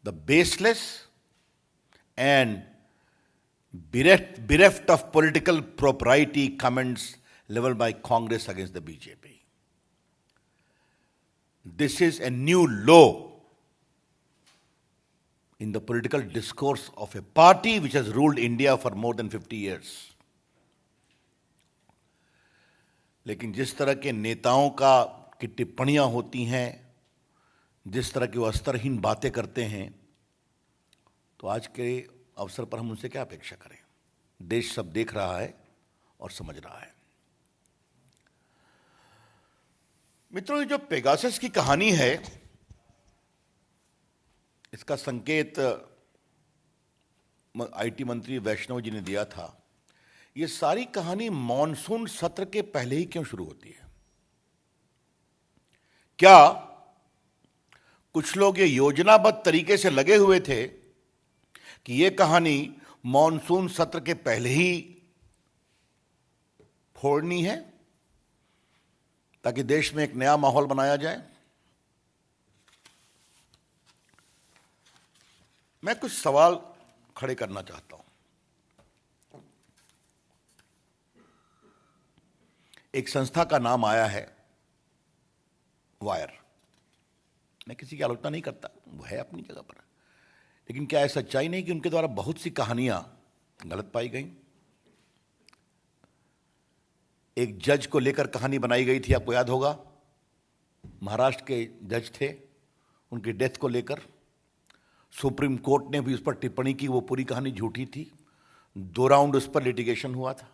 the baseless and bereft of political propriety comments leveled by Congress against the BJP. This is a new low in the political discourse of a party which has ruled India for more than 50 years. लेकिन जिस तरह के नेताओं की टिप्पणियां होती हैं, जिस तरह की वो अस्तरहीन बातें करते हैं, तो आज के अवसर पर हम उनसे क्या अपेक्षा करें? देश सब देख रहा है और समझ रहा है। मित्रों, ये जो पेगासस की कहानी है, इसका संकेत आईटी मंत्री वैष्णव जी ने दिया था। ये सारी कहानी मॉनसून सत्र के पहले ही क्यों शुरू होती है? क्या कुछ लोग ये योजनाबद्ध तरीके से लगे हुए थे कि ये कहानी मॉनसून सत्र के पहले ही फोड़नी है ताकि देश में एक नया माहौल बनाया जाए? मैं कुछ सवाल खड़े करना चाहता हूं। एक संस्था का नाम आया है वायर। मैं किसी की आलोचना नहीं करता, वो है अपनी जगह पर, लेकिन क्या ऐसा सच्चाई नहीं कि उनके द्वारा बहुत सी कहानियां गलत पाई गई? एक जज को लेकर कहानी बनाई गई थी, आपको याद होगा, महाराष्ट्र के जज थे, उनकी डेथ को लेकर सुप्रीम कोर्ट ने भी उस पर टिप्पणी की, वो पूरी कहानी झूठी थी। 2 राउंड उस पर लिटिगेशन हुआ था।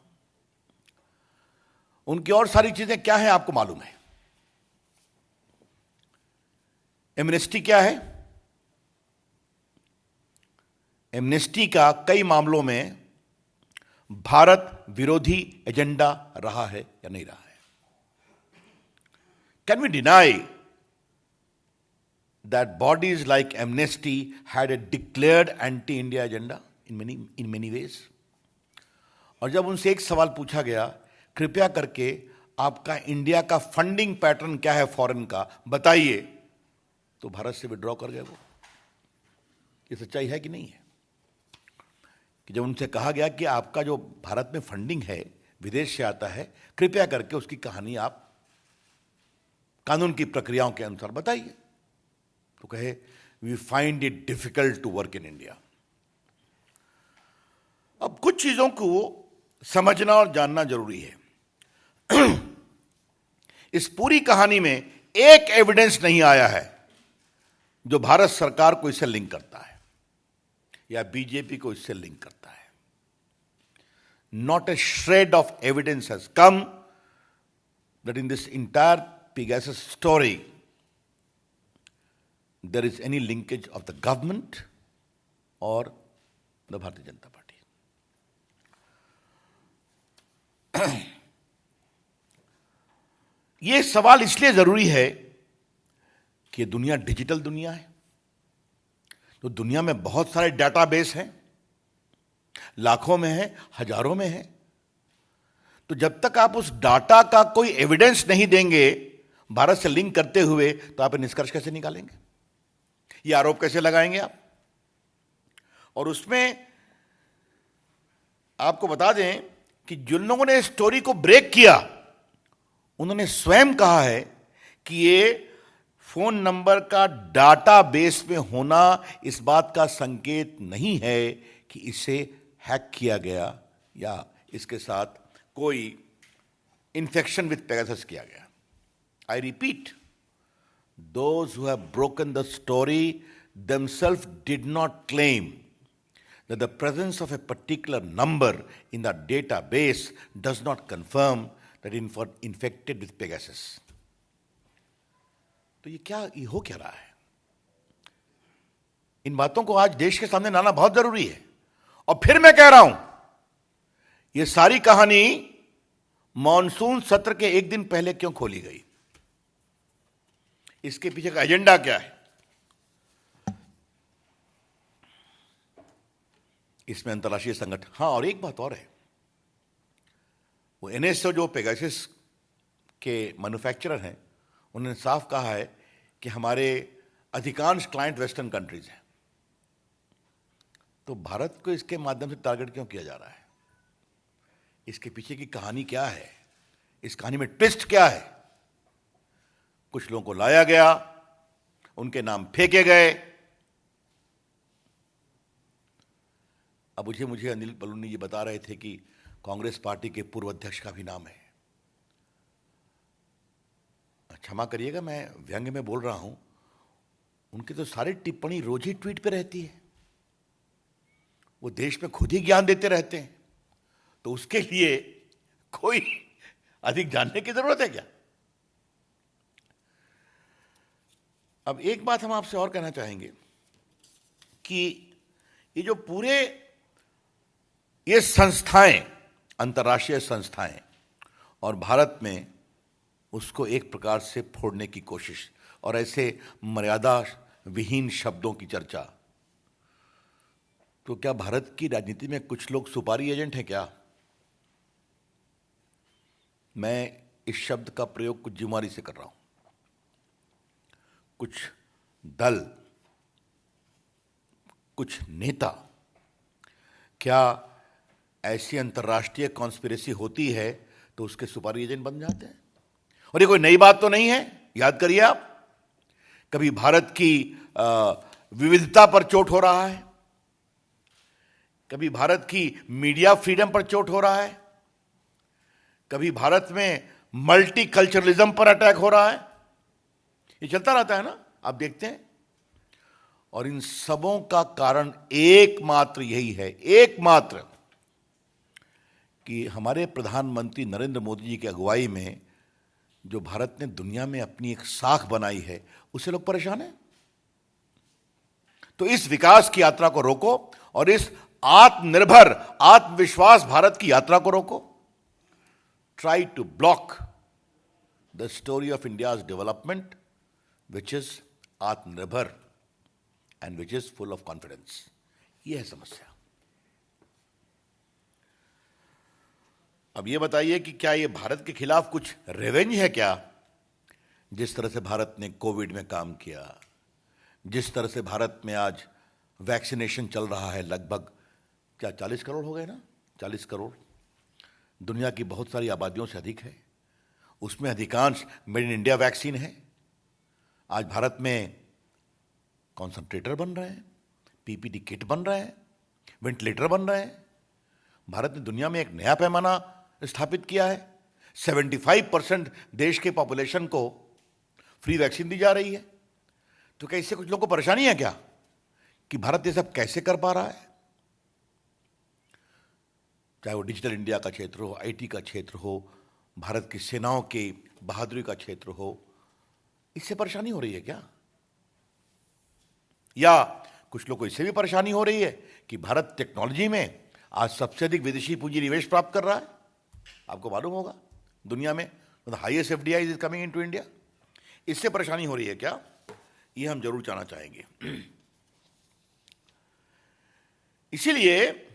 उनकी और सारी चीजें क्या हैं आपको मालूम है? एमनेस्टी क्या है? एमनेस्टी का कई मामलों में भारत विरोधी एजेंडा रहा है या नहीं रहा है? Can we deny that bodies like Amnesty had a declared anti India agenda in many ways? और जब उनसे एक सवाल पूछा गया, कृपया करके आपका इंडिया का फंडिंग पैटर्न क्या है फॉरेन का, बताइए, तो भारत से विड्रॉ कर गए वो। ये सच्चाई है कि नहीं है? कि जब उनसे कहा गया कि आपका जो भारत में फंडिंग है विदेश से आता है, कृपया करके उसकी कहानी आप कानून की प्रक्रियाओं के अनुसार बताइए, तो कहे we find it difficult to work in India. अब कुछ चीजों को समझना और जानना जरूरी है। इस पूरी कहानी में एक एविडेंस नहीं आया है जो भारत सरकार को इससे लिंक करता है या बीजेपी को इससे लिंक करता है। Not a shred of evidence has come that in this entire Pegasus story there is any linkage of the government और द भारतीय जनता पार्टी। यह सवाल इसलिए जरूरी है कि दुनिया डिजिटल दुनिया है, तो दुनिया में बहुत सारे डाटाबेस हैं, लाखों में है, हजारों में है। तो जब तक आप उस डाटा का कोई एविडेंस नहीं देंगे भारत से लिंक करते हुए, तो आप निष्कर्ष कैसे निकालेंगे? ये आरोप कैसे लगाएंगे आप? और उसमें आपको बता दें कि जिन लोगों ने स्टोरी को ब्रेक किया, उन्होंने स्वयं कहा है कि ये फोन नंबर का डाटाबेस में होना इस बात का संकेत नहीं है कि इसे हैक किया गया या इसके साथ कोई इन्फेक्शन विथ पेगासस किया गया। I repeat, those who have broken the story themselves did not claim that the presence of a particular number in the database does not confirm that infected with Pegasus. तो ये हो क्या रहा है? इन बातों को आज देश के सामने लाना बहुत जरूरी है। और फिर मैं कह रहा हूं, ये सारी कहानी मॉनसून सत्र के एक दिन पहले क्यों खोली गई? इसके पीछे का एजेंडा क्या है? इसमें अंतर्राष्ट्रीय संगठन, हाँ, और एक बात और है, वो एनएसओ जो पेगासस के मैन्युफैक्चरर हैं, उन्होंने साफ कहा है कि हमारे अधिकांश क्लाइंट वेस्टर्न कंट्रीज हैं, तो भारत को इसके माध्यम से टारगेट क्यों किया जा रहा है? इसके पीछे की कहानी क्या है? इस कहानी में ट्विस्ट क्या है? कुछ लोगों को लाया गया, उनके नाम फेंके गए। अब मुझे अनिल बलूनी जी बता रहे थे कि कांग्रेस पार्टी के पूर्व अध्यक्ष का भी नाम है। क्षमा करिएगा, मैं व्यंग्य में बोल रहा हूं, उनकी तो सारी टिप्पणी रोज ही ट्वीट पे रहती है। वो देश में खुद ही ज्ञान देते रहते हैं, तो उसके लिए कोई अधिक जानने की जरूरत है क्या? अब एक बात हम आपसे और कहना चाहेंगे कि ये जो पूरे ये संस्थाएं, अंतर्राष्ट्रीय संस्थाएं, और भारत में उसको एक प्रकार से फोड़ने की कोशिश और ऐसे मर्यादा विहीन शब्दों की चर्चा, तो क्या भारत की राजनीति में कुछ लोग सुपारी एजेंट हैं क्या? मैं इस शब्द का प्रयोग कुछ जिम्मेदारी से कर रहा हूं। कुछ दल, कुछ नेता, क्या ऐसी अंतर्राष्ट्रीय कॉन्स्पिरेसी होती है तो उसके सुपारी एजेंट बन जाते हैं? और ये कोई नई बात तो नहीं है। याद करिए आप, कभी भारत की विविधता पर चोट हो रहा है, कभी भारत की मीडिया फ्रीडम पर चोट हो रहा है, कभी भारत में मल्टीकल्चरलिज्म पर अटैक हो रहा है। ये चलता रहता है ना, आप देखते हैं। और इन सबों का कारण एकमात्र यही है, एकमात्र, कि हमारे प्रधानमंत्री नरेंद्र मोदी जी की अगुवाई में जो भारत ने दुनिया में अपनी एक साख बनाई है, उससे लोग परेशान हैं। तो इस विकास की यात्रा को रोको और इस आत्मनिर्भर, आत्मविश्वास भारत की यात्रा को रोको। Try to block the story of India's development, which is आत्मनिर्भर and which is full of confidence. यह है समस्या। अब ये बताइए कि क्या ये भारत के खिलाफ कुछ रिवेंज है क्या? जिस तरह से भारत ने कोविड में काम किया, जिस तरह से भारत में आज वैक्सीनेशन चल रहा है, लगभग क्या 40 करोड़ हो गए ना? 40 करोड़ दुनिया की बहुत सारी आबादियों से अधिक है। उसमें अधिकांश मेड इन इंडिया वैक्सीन है। आज भारत में कॉन्संट्रेटर बन रहे हैं, पीपीटी किट बन रहे हैं, वेंटिलेटर बन रहे हैं। भारत ने दुनिया में एक नया पैमाना स्थापित किया है। 75% देश के पॉपुलेशन को फ्री वैक्सीन दी जा रही है। तो क्या इससे कुछ लोगों को परेशानी है क्या कि भारत ये सब कैसे कर पा रहा है? चाहे वो डिजिटल इंडिया का क्षेत्र हो, आईटी का क्षेत्र हो, भारत की सेनाओं की बहादुरी का क्षेत्र हो, इससे परेशानी हो रही है क्या? या कुछ लोगों को इससे भी परेशानी हो रही है कि भारत टेक्नोलॉजी में आज सबसे अधिक विदेशी पूंजी निवेश प्राप्त कर रहा है। आपको मालूम होगा, दुनिया में highest FDI is coming into India. इससे परेशानी हो रही है क्या? ये हम जरूर जानना चाहेंगे। इसीलिए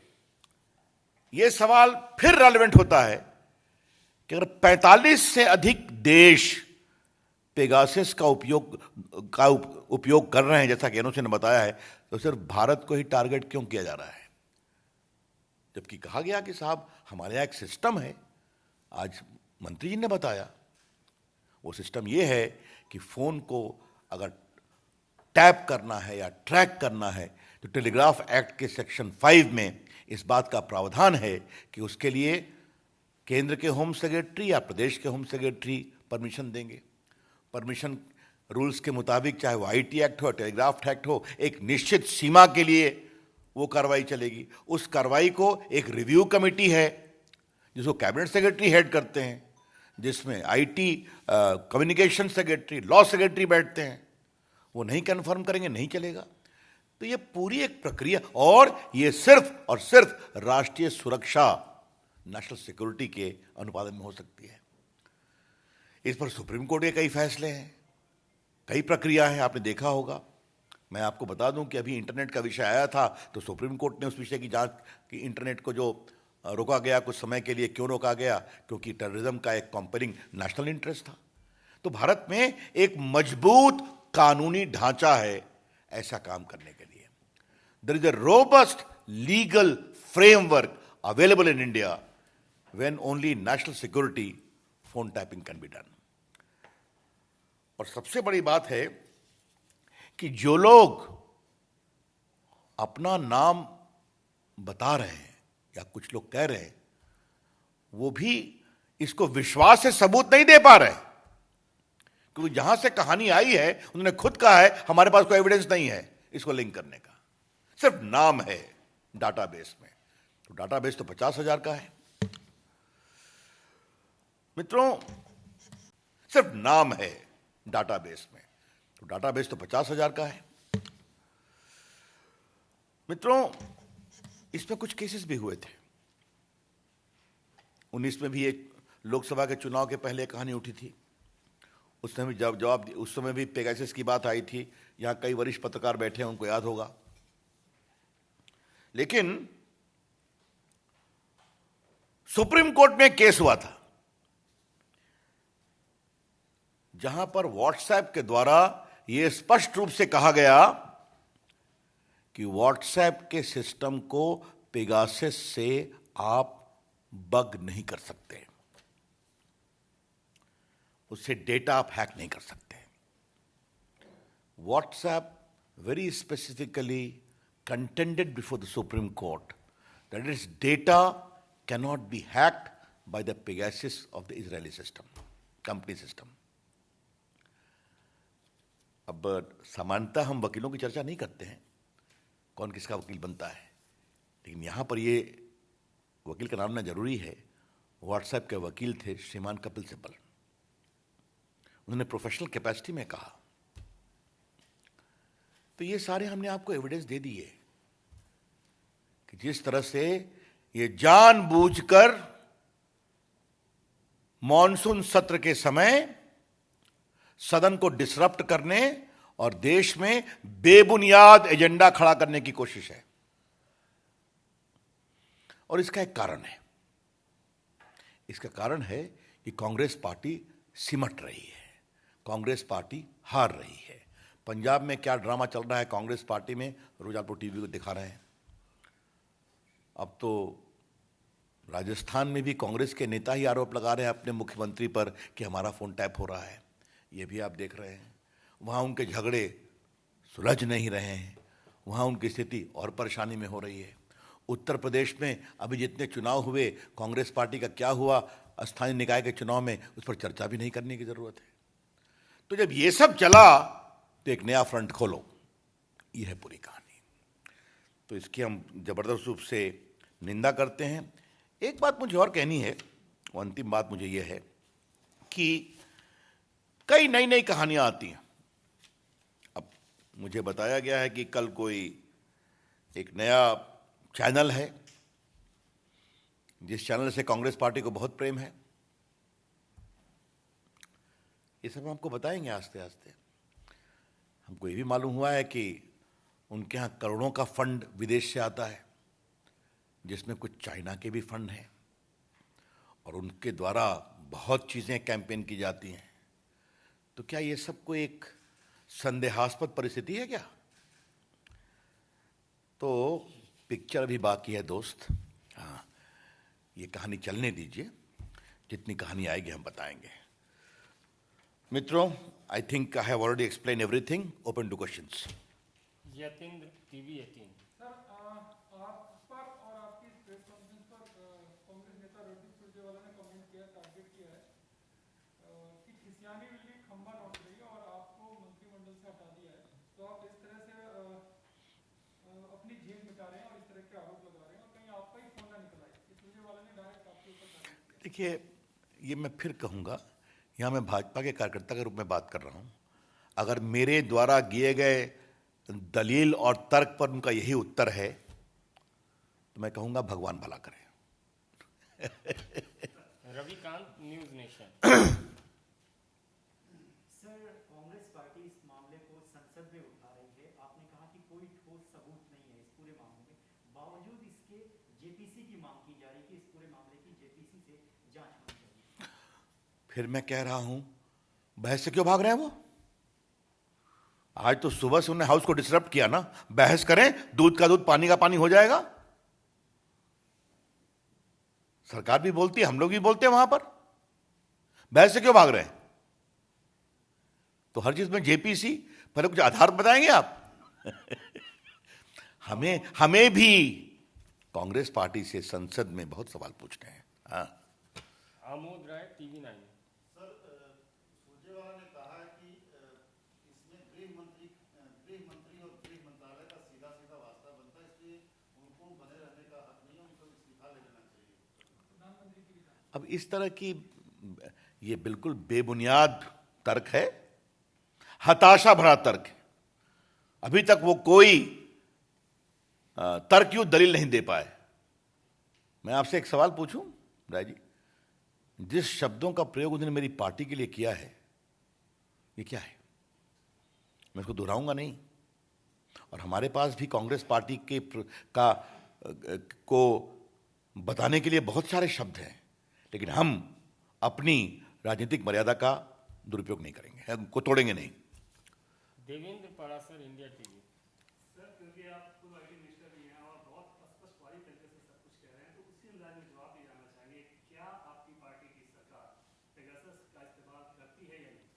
यह सवाल फिर रेलेवेंट होता है कि अगर 45 से अधिक देश पेगासस का उपयोग कर रहे हैं, जैसा कि एनओसी ने बताया है, तो सिर्फ भारत को ही टारगेट क्यों किया जा रहा है? जबकि कहा गया कि साहब हमारे यहाँ एक सिस्टम है। आज मंत्री जी ने बताया, वो सिस्टम ये है कि फोन को अगर टैप करना है या ट्रैक करना है तो टेलीग्राफ एक्ट के सेक्शन 5 में इस बात का प्रावधान है कि उसके लिए केंद्र के होम सेक्रेटरी या प्रदेश के होम सेक्रेटरी परमिशन देंगे। परमिशन रूल्स के मुताबिक, चाहे वो आईटी एक्ट हो, टेलीग्राफ एक्ट हो, एक निश्चित सीमा के लिए वो कार्रवाई चलेगी। उस कार्रवाई को एक रिव्यू कमेटी है जिसको कैबिनेट सेक्रेटरी हेड करते हैं, जिसमें IT, communication secretary, law secretary बैठते हैं। वो नहीं कंफर्म करेंगे, नहीं चलेगा। तो ये पूरी एक प्रक्रिया, और ये सिर्फ और सिर्फ राष्ट्रीय सुरक्षा, नेशनल सिक्योरिटी के अनुपालन में हो सकती है। इस पर सुप्रीम कोर्ट के कई फैसले हैं, कई प्रक्रिया है, आपने देखा होगा। मैं आपको बता दूं कि अभी इंटरनेट का विषय आया था तो सुप्रीम कोर्ट ने उस विषय की जांच की। इंटरनेट को जो रोका गया कुछ समय के लिए, क्यों रोका गया? क्योंकि टेररिज्म का एक कंपेयरिंग नेशनल इंटरेस्ट था। तो भारत में एक मजबूत कानूनी ढांचा है ऐसा काम करने के लिए। There is a robust legal framework available in India when only national security phone tapping can be done. और सबसे बड़ी बात है कि जो लोग अपना नाम बता रहे हैं या कुछ लोग कह रहे हैं, वो भी इसको विश्वास से सबूत नहीं दे पा रहे, क्योंकि जहां से कहानी आई है उन्होंने खुद कहा है हमारे पास कोई एविडेंस नहीं है इसको लिंक करने का, सिर्फ नाम है डाटाबेस में। तो डाटाबेस तो 50,000 का है मित्रों, सिर्फ नाम है डाटाबेस में, तो डाटाबेस तो 50,000 का है मित्रों। इसमें कुछ केसेस भी हुए थे। 19 में भी एक लोकसभा के चुनाव के पहले कहानी उठी थी, उस समय भी पेगासस की बात आई थी। यहां कई वरिष्ठ पत्रकार बैठे हैं, उनको याद होगा। लेकिन सुप्रीम कोर्ट में केस हुआ था जहां पर व्हाट्सएप के द्वारा यह स्पष्ट रूप से कहा गया कि व्हाट्सएप के सिस्टम को पेगासस से आप बग नहीं कर सकते, उससे डेटा आप हैक नहीं कर सकते। WhatsApp very specifically contended before the Supreme Court that its data cannot be hacked by the Pegasus of the Israeli system, company system. अब सामान्यतः हम वकीलों की चर्चा नहीं करते हैं, कौन किसका वकील बनता है, लेकिन यहां पर ये वकील का नाम लेना जरूरी है। व्हाट्सएप के वकील थे श्रीमान कपिल सिब्बल। उन्होंने प्रोफेशनल कैपेसिटी में कहा। तो ये सारे हमने आपको एविडेंस दे दिए कि जिस तरह से ये जानबूझकर मॉनसून सत्र के समय सदन को डिसरप्ट करने और देश में बेबुनियाद एजेंडा खड़ा करने की कोशिश है। और इसका एक कारण है, इसका कारण है कि कांग्रेस पार्टी सिमट रही है, कांग्रेस पार्टी हार रही है। पंजाब में क्या ड्रामा चल रहा है कांग्रेस पार्टी में, रोज आपको टीवी को दिखा रहे हैं। अब तो राजस्थान में भी कांग्रेस के नेता ही आरोप लगा रहे हैं अपने मुख्यमंत्री पर कि हमारा फोन टैप हो रहा है, ये भी आप देख रहे हैं। वहाँ उनके झगड़े सुलझ नहीं रहे हैं, वहाँ उनकी स्थिति और परेशानी में हो रही है। उत्तर प्रदेश में अभी जितने चुनाव हुए, कांग्रेस पार्टी का क्या हुआ स्थानीय निकाय के चुनाव में, उस पर चर्चा भी नहीं करने की जरूरत है। तो जब ये सब चला तो एक नया फ्रंट खोलो, ये है पूरी कहानी। तो इसकी हम जबरदस्त रूप से निंदा करते हैं। एक बात मुझे और कहनी है, वो अंतिम बात मुझे ये है कि कई नई नई कहानियां आती हैं। अब मुझे बताया गया है कि कल कोई एक नया चैनल है जिस चैनल से कांग्रेस पार्टी को बहुत प्रेम है। ये सब हम आपको बताएंगे आस्ते आस्ते। हमको ये भी मालूम हुआ है कि उनके यहाँ करोड़ों का फंड विदेश से आता है, जिसमें कुछ चाइना के भी फंड हैं, और उनके द्वारा बहुत चीज़ें कैंपेन की जाती हैं। तो क्या ये सब कोई एक संदेहास्पद परिस्थिति है क्या? तो पिक्चर अभी बाकी है दोस्त। हाँ, ये कहानी चलने दीजिए, जितनी कहानी आएगी हम बताएंगे। मित्रों, I think I have already explained everything. Open to questions. Yatindra TV 18। Sir, आप पर और आपकी प्रेस कॉन्फ्रेंस पर कांग्रेस नेता रणदीप सुरजेवाला ने कमेंट किया, टारगेट किया है कि खिसियानी विल्ली खंबा लौट रही है और आपको मंत्रिमंडल से हटा दिया है। तो आप इस तरह से अपनी जेब मिटा रहे हैं और इस तरह के आरोप लगा रहे हैं, और कहीं आपका ही फोन ना निकल आए। सुरजेवाला ने डायरेक्ट आपके ऊपर टारगेट। देखिए, ये मैं फिर कहूँगा, यहाँ मैं भाजपा के कार्यकर्ता के रूप में बात कर रहा हूँ। अगर मेरे द्वारा दिए गए दलील और तर्क पर उनका यही उत्तर है तो मैं कहूँगा भगवान भला करे। Ravikant, news nation. Sir, Congress party इस मामले को संसद में उठा रही है। आपने कहा कि कोई ठोस सबूत नहीं है इस पूरे मामले में, बावजूद इसके जेपीसी की मांग की जा रही है कि इस पूरे मामले की जेपीसी से जांच होनी चाहिए। फिर मैं कह रहा हूं, बहस से क्यों भाग रहे हैं वो? आज तो सुबह से उन्होंने हाउस को डिसरप्ट किया ना। बहस करें, दूध का दूध पानी का पानी हो जाएगा। सरकार भी बोलती है, हम लोग भी बोलते हैं वहां पर। बहस से क्यों भाग रहे हैं? तो हर चीज में जेपीसी, पहले कुछ आधार बताएंगे आप? हमें भी कांग्रेस पार्टी से संसद में बहुत सवाल पूछने हैं। हाँ, आमोद राय, TV9। सर, सुरजेवाला ने कहा है कि इसमें गृह मंत्री और गृह मंत्रालय का सीधा सीधा वास्ता बनता है, इसलिए उनको बने रहने का हक नहीं है, उनको इस्तीफा ले लेना चाहिए। अब इस तरह की ये बिल्कुल बेबुनियाद तर्क है, हताशा भरा तर्क है। अभी तक वो कोई तर्कयुक्त दलील नहीं दे पाए। मैं आपसे एक सवाल पूछूं राय जी, जिस शब्दों का प्रयोग उन्होंने मेरी पार्टी के लिए किया है, ये क्या है? मैं इसको दोहराऊंगा नहीं। और हमारे पास भी कांग्रेस पार्टी को बताने के लिए बहुत सारे शब्द हैं, लेकिन हम अपनी राजनीतिक मर्यादा का दुरुपयोग नहीं करेंगे, उनको तोड़ेंगे नहीं। Devendra Parashar, India TV। Sir, क्योंकि आप खुद आईटी मिनिस्टर भी हैं और बहुत स्पष्ट वाली तरीके से सब कुछ कह रहे हैं, तो उसी अंदाज में जवाब भी जानना चाहेंगे, क्या आपकी पार्टी की सरकार पेगासस का इस्तेमाल करती है या नहीं?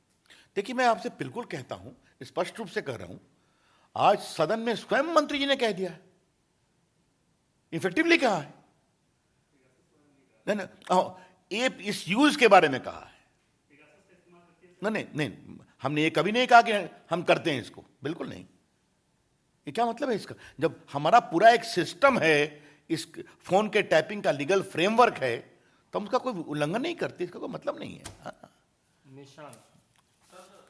देखिए, मैं आपसे बिल्कुल कहता हूं, स्पष्ट रूप से कह रहा हूं, आज सदन में स्वयं मंत्री जी ने कह दिया है, इफेक्टिवली कहा है। नहीं, ये इस यूज के बारे में कहा है। नहीं नहीं नहीं, हमने ये कभी नहीं कहा कि हम करते हैं इसको, बिल्कुल नहीं। ये क्या मतलब है इसका? जब हमारा पूरा एक सिस्टम है, इस फोन के टैपिंग का लीगल फ्रेमवर्क है, तो हम उसका कोई उल्लंघन नहीं करते, इसका कोई मतलब नहीं है। हाँ। निशांत। सर,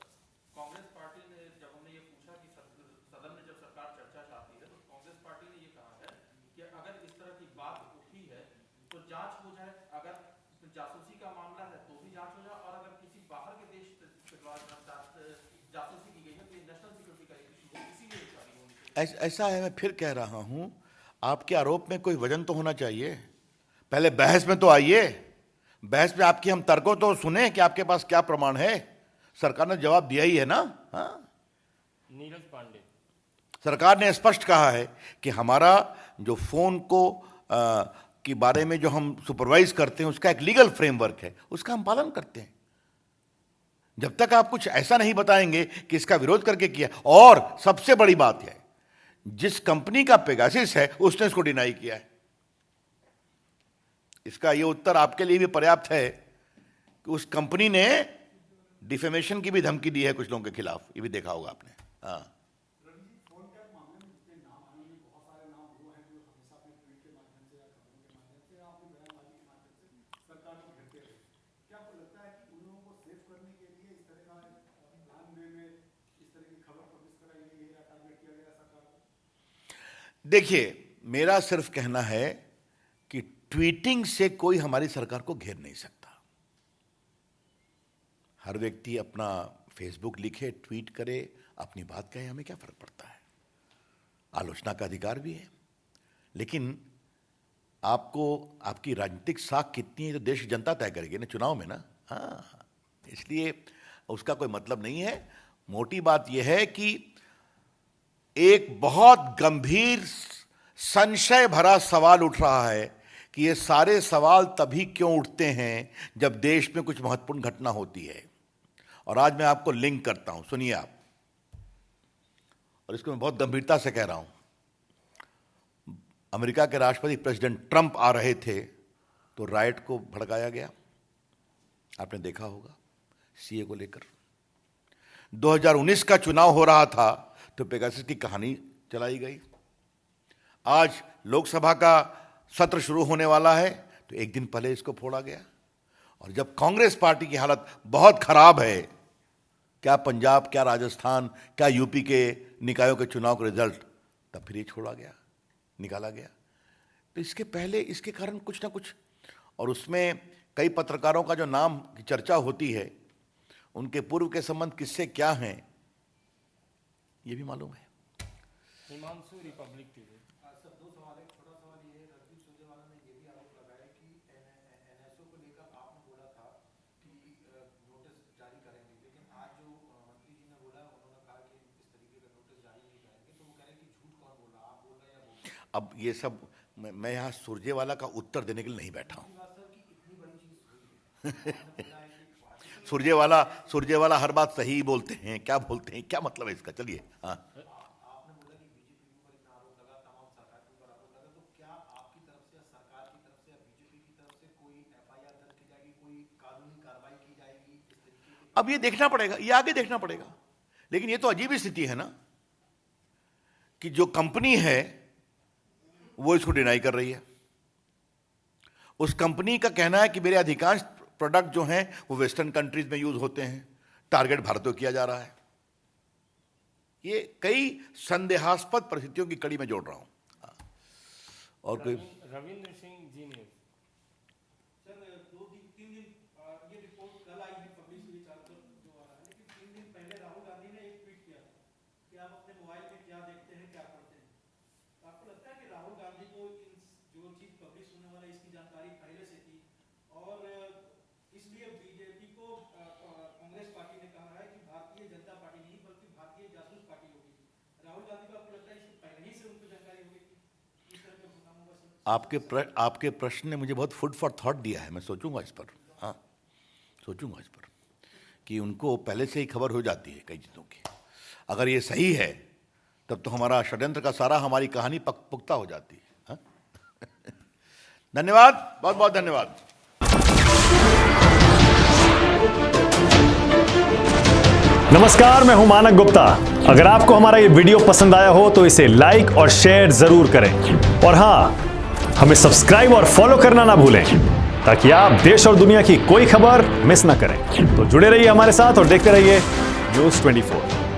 कांग्रेस पार्टी ने जब हमने ये पूछा कि सदन में जब सरकार चर्चा चाहती है, तो कांग्रेस पार्टी ने ये कहा है कि अगर इस तरह की बात उठी है तो जांच हो जाए, अगर जासूसी का मामला है तो भी जांच हो जाए, और अगर किसी बाहर के देश के द्वारा जासूसी की गई है तो ये नेशनल सिक्योरिटी का एक इशू है, इसीलिए इंक्वायरी होनी चाहिए। ऐसा है, मैं फिर कह रहा हूं, आपके आरोप में कोई वजन तो होना चाहिए। पहले बहस में तो आइए, बहस में आपकी हम तर्कों तो सुने कि आपके पास क्या प्रमाण है। सरकार ने जवाब दिया ही है ना। हाँ, नीरज पांडे। सरकार ने स्पष्ट कहा है कि हमारा जो फोन को के बारे में जो हम सुपरवाइज करते हैं, उसका एक लीगल फ्रेमवर्क है, उसका हम पालन करते हैं। जब तक आप कुछ ऐसा नहीं बताएंगे कि इसका विरोध करके किया, और सबसे बड़ी बात है, जिस कंपनी का पेगासिस है उसने इसको डिनाई किया है। इसका यह उत्तर आपके लिए भी पर्याप्त है कि उस कंपनी ने डिफेमेशन की भी धमकी दी है कुछ लोगों के खिलाफ, ये भी देखा होगा आपने। हाँ, देखिए, मेरा सिर्फ कहना है कि ट्वीटिंग से कोई हमारी सरकार को घेर नहीं सकता। हर व्यक्ति अपना फेसबुक लिखे, ट्वीट करे, अपनी बात कहे, हमें क्या फर्क पड़ता है? आलोचना का अधिकार भी है, लेकिन आपको आपकी राजनीतिक साख कितनी है तो देश की जनता तय करेगी ना चुनाव में ना। हाँ, इसलिए उसका कोई मतलब नहीं है। मोटी बात यह है कि एक बहुत गंभीर संशय भरा सवाल उठ रहा है कि ये सारे सवाल तभी क्यों उठते हैं जब देश में कुछ महत्वपूर्ण घटना होती है। और आज मैं आपको लिंक करता हूं, सुनिए आप, और इसको मैं बहुत गंभीरता से कह रहा हूं। अमेरिका के राष्ट्रपति प्रेसिडेंट ट्रंप आ रहे थे तो राइट को भड़काया गया, आपने देखा होगा, सीए को लेकर। 2019 का चुनाव हो रहा था तो पेगासस की कहानी चलाई गई। आज लोकसभा का सत्र शुरू होने वाला है तो एक दिन पहले इसको फोड़ा गया। और जब कांग्रेस पार्टी की हालत बहुत खराब है, क्या पंजाब, क्या राजस्थान, क्या यूपी के निकायों के चुनाव का रिजल्ट, तब फिर ये छोड़ा गया, निकाला गया। तो इसके पहले इसके कारण कुछ ना कुछ, और उसमें कई पत्रकारों का जो नाम की चर्चा होती है, उनके पूर्व के संबंध किससे क्या हैं, ये भी मालूम है। Himanshu, Republic TV। सर, दो सवाल है। छोटा सवाल ये है, रणदीप सुरजेवाला ने ये भी आरोप लगाया कि एनएसओ को लेकर आपने बोला था कि नोटिस जारी करेंगे, लेकिन आज जो मंत्री जी ने बोला, उन्होंने कहा कि इस तरीके का नोटिस जारी नहीं करेंगे, तो वो कह रहे हैं कि झूठ कौन बोल रहा, आप बोल रहे हैं या वो? अब ये सब मैं यहाँ सुरजेवाला का उत्तर देने के लिए नहीं बैठा हूँ। सुरजेवाला हर बात सही ही बोलते हैं, क्या बोलते हैं, क्या मतलब है इसका? चलिए। हाँ, आपने बोला कि बीजेपी के ऊपर इतना आरोप लगा, तमाम सरकार के ऊपर आरोप लगा, तो क्या आपकी तरफ से या सरकार की तरफ से या बीजेपी की तरफ से कोई एफआईआर दर्ज की जाएगी, कोई कानूनी कार्रवाई की जाएगी इस तरीके की? अब ये देखना पड़ेगा, ये आगे देखना पड़ेगा। लेकिन ये तो अजीब स्थिति है ना कि जो कंपनी है वो इसको डिनाई कर रही है। उस कंपनी का कहना है कि मेरे अधिकांश प्रोडक्ट जो हैं वो वेस्टर्न कंट्रीज में यूज होते हैं, टारगेट भारत को किया जा रहा है। ये कई संदेहास्पद परिस्थितियों की कड़ी में जोड़ रहा हूं। और कोई रविंद्र सिंह जी न्यूज। सर 2-3 दिन ये रिपोर्ट कल आई है, पब्लिश हुई चारों तरफ जो आ रहा है, लेकिन 3 दिन पहले राहुल गांधी ने एक ट्वीट किया था कि आप अपने मोबाइल में क्या देखते हैं, क्या पढ़ते हैं। तो आपको लगता है कि राहुल गांधी को जो चीज पब्लिश होने वाला है इसकी जानकारी पहले से थी, और इसलिए बीजेपी को कांग्रेस पार्टी ने कहा है कि भारतीय जनता पार्टी नहीं बल्कि भारतीय जासूस पार्टी होगी। राहुल गांधी को आपको लगता है इससे पहले ही से उनको जानकारी होगी कि इस तरह का प्रोग्राम होगा? सर, आपके प्रश्न ने मुझे बहुत फूड फॉर थॉट दिया है। मैं सोचूंगा इस पर, हाँ सोचूंगा इस पर कि उनको पहले से ही खबर हो जाती है कई चीज़ों की। अगर ये सही है तब तो हमारा षड्यंत्र का सारा, हमारी कहानी पुख्ता हो जाती है। हाँ? धन्यवाद, बहुत बहुत धन्यवाद। नमस्कार, मैं हूं मानक गुप्ता। अगर आपको हमारा ये वीडियो पसंद आया हो तो इसे लाइक और शेयर जरूर करें, और हां, हमें सब्सक्राइब और फॉलो करना ना भूलें ताकि आप देश और दुनिया की कोई खबर मिस ना करें। तो जुड़े रहिए हमारे साथ और देखते रहिए न्यूज़ 24।